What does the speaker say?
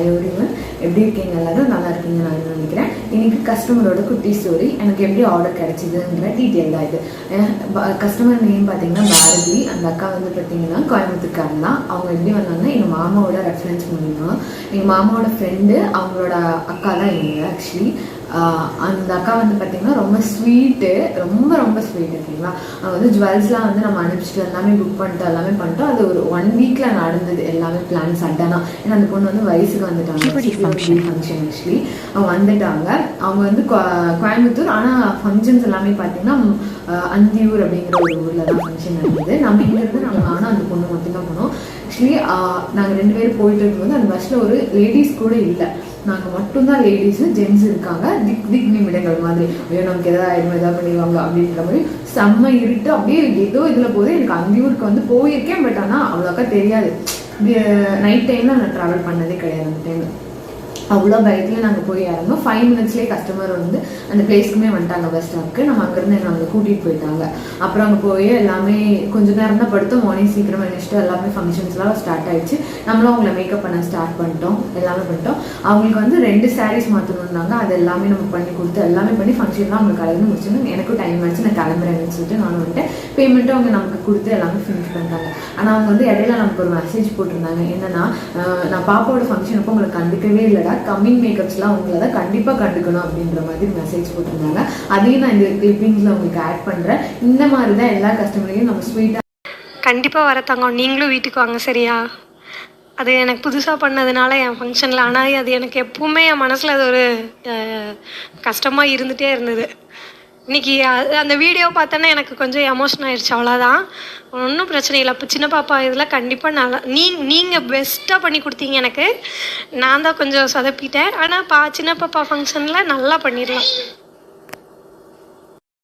Hi everyone, எப்படி இருக்கீங்க? எல்லாரும் நல்லா இருக்கீங்க நான் நினைக்கிறேன். இன்னைக்கு கஸ்டமரோட குட்டி ஸ்டோரி, எனக்கு எப்படி ஆர்டர் கிடைச்சிதுங்கிற டீட்டெயில் தான் இது. கஸ்டமர் நேம் பார்த்தீங்கன்னா பாரதி. அந்த அக்கா வந்து பார்த்தீங்கன்னா கோயம்புத்தூர்காரங்க தான். அவங்க எப்படி வந்தாங்கன்னா எங்கள் மாமாவோட ரெஃபரன்ஸ் மூலிமா, எங்கள் மாமாவோட ஃப்ரெண்டு அவங்களோட அக்கா தான் இவங்க. ஆக்சுவலி அந்த அக்கா வந்து பார்த்தீங்கன்னா ரொம்ப ஸ்வீட்டு, ரொம்ப ரொம்ப ஸ்வீட். ஓகேங்களா, அவங்க வந்து ஜுவல்ஸ்லாம் வந்து நம்ம அனுப்பிச்சிட்டு எல்லாமே புக் பண்ணிட்டோம், எல்லாமே பண்ணிட்டோம். அது ஒரு 1 வீக்கில் நடந்தது எல்லாமே பிளான் சட்டனா. ஏன்னா அந்த பொண்ணு வந்து வயசுக்கு வந்துட்டாங்க, ஃபங்க்ஷன் ஆக்சுவலி அவங்க வந்துட்டாங்க. அவங்க வந்து கோயம்புத்தூர், ஆனால் ஃபங்க்ஷன்ஸ் எல்லாமே பார்த்தீங்கன்னா அந்தியூர் அப்படிங்கிற ஒரு ஊரில் தான் ஃபங்க்ஷன் நடந்தது. நம்ம இங்கேருந்து ஆனால் அந்த பொண்ணு மட்டும்தான் போனோம். ஆக்சுவலி நாங்கள் 2 பேரும் போயிட்டு இருக்கும்போது அந்த பஸ்ஸில் ஒரு லேடிஸ் கூட இல்லை, நாங்கள் மட்டும்தான் லேடிஸு. ஜென்ஸ் இருக்காங்க. திக் நிமிடங்கள் மாதிரி, ஐயோ நமக்கு எதாவது ஆயிரம் எதாவது பண்ணிடுவாங்க அப்படின்ற மாதிரி செம்ம இருட்டு. அப்படியே ஏதோ இதில் போது எனக்கு அந்தியூருக்கு வந்து போயிருக்கேன், பட் ஆனால் அவ்வளோக்கா தெரியாது. நைட் டைமில் நான் ட்ராவல் பண்ணதே கிடையாது. அந்த டைம் அவ்வளோ பயத்தில் நாங்கள் போய் இறங்கணும். 5 மினிட்ஸ்லேயே கஸ்டமர் வந்து அந்த பிளேஸ்க்குமே வந்துட்டாங்க, பஸ் ஸ்டாப்க்கு. நம்ம அங்கேருந்து எங்களை கூட்டிகிட்டு போயிட்டாங்க. அப்புறம் அங்கே போய் எல்லாமே கொஞ்சம் நேரம் தான் படுத்தோம். மார்னிங் சீக்கிரமாக நினச்சிட்டு எல்லாமே ஃபங்க்ஷன்ஸ்லாம் ஸ்டார்ட் ஆகிடுச்சு. நம்மளும் அவங்கள மேக்கப் பண்ண ஸ்டார்ட் பண்ணிட்டோம், எல்லாமே பண்ணிட்டோம். அவங்களுக்கு வந்து 2 சாரீஸ் மாற்றணுன்னாங்க. அது எல்லாமே நம்ம பண்ணி கொடுத்து எல்லாமே பண்ணி ஃபங்க்ஷன்லாம் அவங்களுக்கு கலந்து முடிச்சுன்னு எனக்கும் டைம் ஆச்சு, நான் கிளம்புறேன்னு சொல்லிட்டு நானும் வந்துட்டு பேமெண்ட்டும் அவங்க நமக்கு கொடுத்து எல்லாமே ஃபினிஷ் பண்ணிட்டாங்க. ஆனால் அவங்க வந்து இடையில நமக்கு ஒரு மெசேஜ் போட்டிருந்தாங்க, என்னன்னா நான் பாப்பாவோட ஃபங்க்ஷன் அப்போ உங்களுக்கு கண்டுக்கவே இல்லைடா, கம்மிங் மேக்கப்ஸ்லாம் உங்களை தான் கண்டிப்பாக கண்டுக்கணும் அப்படின்ற மாதிரி மெசேஜ் போட்டிருந்தாங்க. அதையும் நான் இந்த கிளிப்பிங்ஸில் உங்களுக்கு ஆட் பண்ணுறேன். இந்த மாதிரி தான் எல்லா கஸ்டமரையும் நம்ம ஸ்வீட்டாக கண்டிப்பாக வர தங்கம். நீங்களும் வீட்டுக்கு வாங்க, சரியா? அது எனக்கு புதுசாக பண்ணதுனால என் ஃபங்க்ஷனில், ஆனால் அது எனக்கு எப்பவுமே என் மனசில் அது ஒரு கஷ்டமாக இருந்துகிட்டே இருந்தது. இன்றைக்கி அந்த வீடியோ பார்த்தோன்னா எனக்கு கொஞ்சம் எமோஷன் ஆகிடுச்சு, அவ்வளோதான். ஒன்றும் பிரச்சனை இல்லை. இப்போ சின்ன பாப்பா இதில் கண்டிப்பாக நல்லா நீங்கள் பெஸ்ட்டாக பண்ணி கொடுத்தீங்க எனக்கு. நான் தான் கொஞ்சம் சொதப்பிட்டேன், ஆனால் சின்ன பாப்பா ஃபங்க்ஷனில் நல்லா பண்ணிடலாம்.